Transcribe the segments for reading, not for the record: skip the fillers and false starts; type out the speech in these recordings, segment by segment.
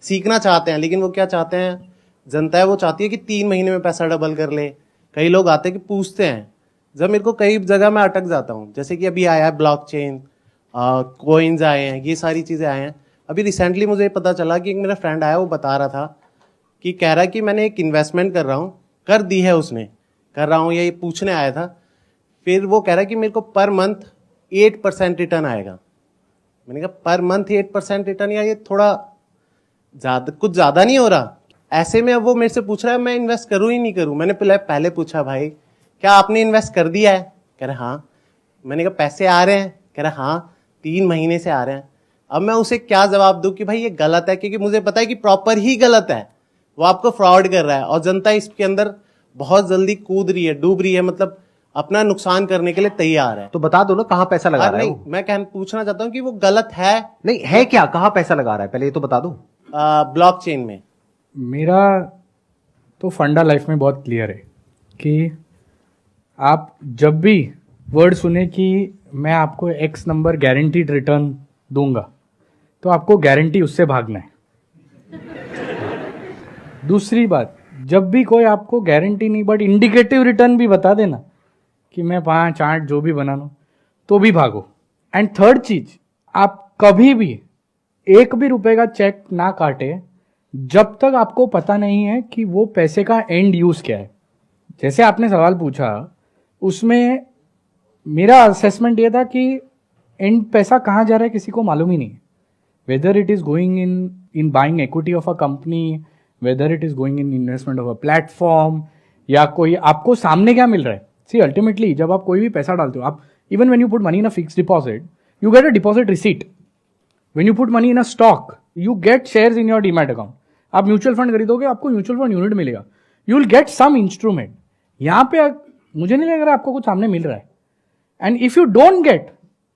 सीखना चाहते हैं, लेकिन वो क्या चाहते हैं, जनता है वो चाहती है कि 3 महीने में पैसा डबल कर ले। कई लोग आते हैं कि पूछते हैं, जब मेरे को कई जगह मैं अटक जाता हूँ, जैसे कि अभी आया है ब्लॉकचेन, कोइंस आए हैं, ये सारी चीज़ें आए हैं। अभी रिसेंटली मुझे पता चला कि एक मेरा फ्रेंड आया, वो बता रहा था कि कह रहा है कि मैंने एक इन्वेस्टमेंट कर रहा हूँ, कर दी है उसने, कर रहा हूँ, ये पूछने आया था। फिर वो कह रहा है कि मेरे को पर मंथ 8% रिटर्न आएगा। मैंने कहा पर मंथ 8% रिटर्न, या ये थोड़ा ज्यादा, कुछ ज्यादा नहीं हो रहा? ऐसे में अब वो मेरे से पूछ रहा है मैं इन्वेस्ट करूं ही नहीं करूं। मैंने पहले पूछा, भाई क्या आपने इन्वेस्ट कर दिया है? कह रहा हाँ। मैंने कहा पैसे आ रहे हैं? कह रहा हाँ, 3 महीने से आ रहे हैं। अब मैं उसे क्या जवाब दूं कि भाई ये गलत है, क्योंकि मुझे पता है कि प्रॉपर ही गलत है, वो आपको फ्रॉड कर रहा है और जनता इसके अंदर बहुत जल्दी कूद रही है, डूब रही है, मतलब अपना नुकसान करने के लिए तैयार है। तो बता दो ना कहाँ पैसा लगा रहा है नहीं, वो? मैं पूछना चाहता हूँ कि वो गलत है? नहीं है क्या, कहाँ पैसा लगा रहा है, पहले ये तो बता दो। ब्लॉकचेन में। मेरा तो फंडा लाइफ में बहुत क्लियर है कि आप जब भी वर्ड सुने कि मैं आपको एक्स नंबर गारंटीड रिटर्न दूंगा, तो आपको गारंटी उससे भागना है। दूसरी बात, जब भी कोई आपको गारंटी नहीं बट इंडिकेटिव रिटर्न भी बता देना कि मैं 5, 8 जो भी बना लूँ, तो भी भागो। एंड थर्ड चीज, आप कभी भी 1 भी रुपए का चेक ना काटे जब तक आपको पता नहीं है कि वो पैसे का एंड यूज क्या है। जैसे आपने सवाल पूछा, उसमें मेरा असेसमेंट ये था कि एंड पैसा कहाँ जा रहा है किसी को मालूम ही नहीं है। Whether it is going in buying equity of a company, whether it is going in investment of a platform, या कोई आपको सामने क्या मिल रहा है। सी अल्टीमेटली जब आप कोई भी पैसा डालते हो, आप even when you put money in a fixed deposit, you get a deposit receipt. When you put money in a stock, you get shares in your demat account. आप म्यूचुअल फंड खरीदोगे, आपको म्यूचुअल फंड यूनिट मिलेगा, you will get some instrument. यहां पे मुझे नहीं लग रहा आपको कुछ सामने मिल रहा है। And if you don't get,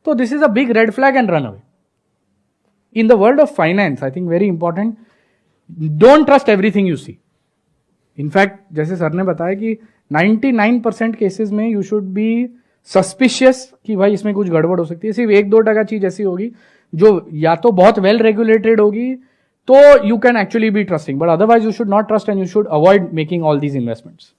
तो this is a big red flag and run away. In the world of finance, I think very important, don't trust everything you see. In fact जैसे सर ने बताया कि 99% केसेस में you should be suspicious कि भाई इसमें कुछ गड़बड़ हो सकती है। सिर्फ 1-2% चीज ऐसी होगी जो या तो बहुत वेल रेगुलेटेड होगी, तो you can actually be trusting, but otherwise you should not trust and you should avoid making all these investments.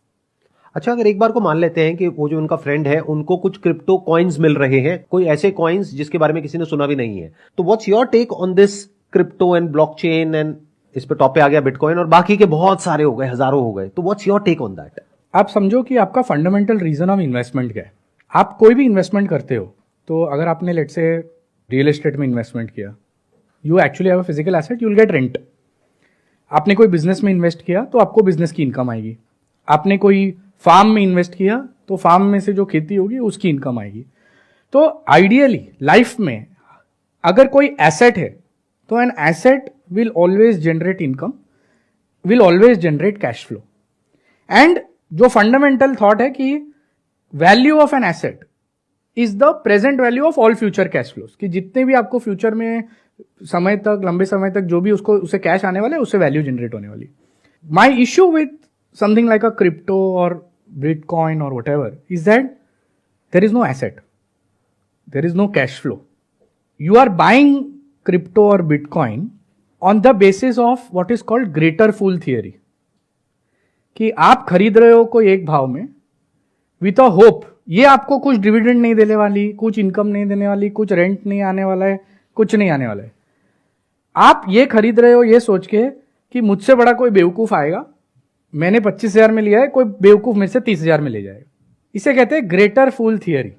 अच्छा, अगर एक बार को मान लेते हैं कि वो जो उनका फ्रेंड है उनको कुछ क्रिप्टो कॉइन्स मिल रहे हैं, कोई ऐसे कॉइन्स जिसके बारे में किसी ने सुना भी नहीं है, तो what's your take on this crypto and blockchain, and इस पे टॉप पे आ गया बिटकॉइन और बाकी के बहुत सारे हो गए, हजारों हो गए, तो what's your take on that? आप समझो कि आपका फंडामेंटल रीजन ऑफ इन्वेस्टमेंट क्या है। आप कोई भी इन्वेस्टमेंट करते हो, तो अगर आपने लेट से रियल एस्टेट में इन्वेस्टमेंट किया, you actually have a physical asset, you will gate rent. आपने कोई बिजनेस में इन्वेस्ट किया तो आपको बिजनेस की इनकम आएगी। आपने कोई फार्म में इन्वेस्ट किया तो फार्म में से जो खेती होगी उसकी इनकम आएगी। तो आइडियली लाइफ में अगर कोई एसेट है, तो an asset will always generate income, will always generate cash flow. And जो फंडामेंटल थॉट है कि value of an asset is the present value of all future cash flows, कि जितने भी आपको फ्यूचर में समय तक, लंबे समय तक जो भी उसको उसे कैश आने वाला है, उससे वैल्यू जनरेट होने वाली। My issue with something like a crypto और बिटकॉइन और whatever is that there is no asset, there is no cash flow. You are buying crypto or bitcoin on the basis of what is called greater fool theory, कि आप खरीद रहे हो कोई एक भाव में विथ अ होप ये आपको कुछ डिविडेंड नहीं देने वाली, कुछ इनकम नहीं देने वाली, कुछ रेंट नहीं आने वाला है, कुछ नहीं आने वाला है। आप ये खरीद रहे हो ये सोच के कि मुझसे बड़ा कोई बेवकूफ आएगा, मैंने 25,000 में लिया है, कोई बेवकूफ मेरे से 30,000 में ले जाएगा। इसे कहते हैं greater fool theory.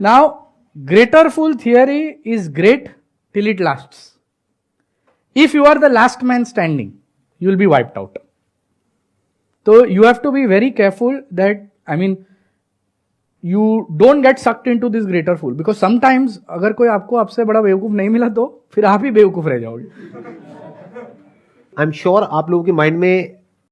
Now greater fool theory is great till it lasts. If you are the last man standing, you will be wiped out. तो you have to be very careful that, I mean, you don't get sucked into this greater fool, because sometimes अगर कोई आपको आपसे बड़ा बेवकूफ नहीं मिला तो फिर आप ही बेवकूफ रह जाओगे। आई एम श्योर आप लोगों के माइंड में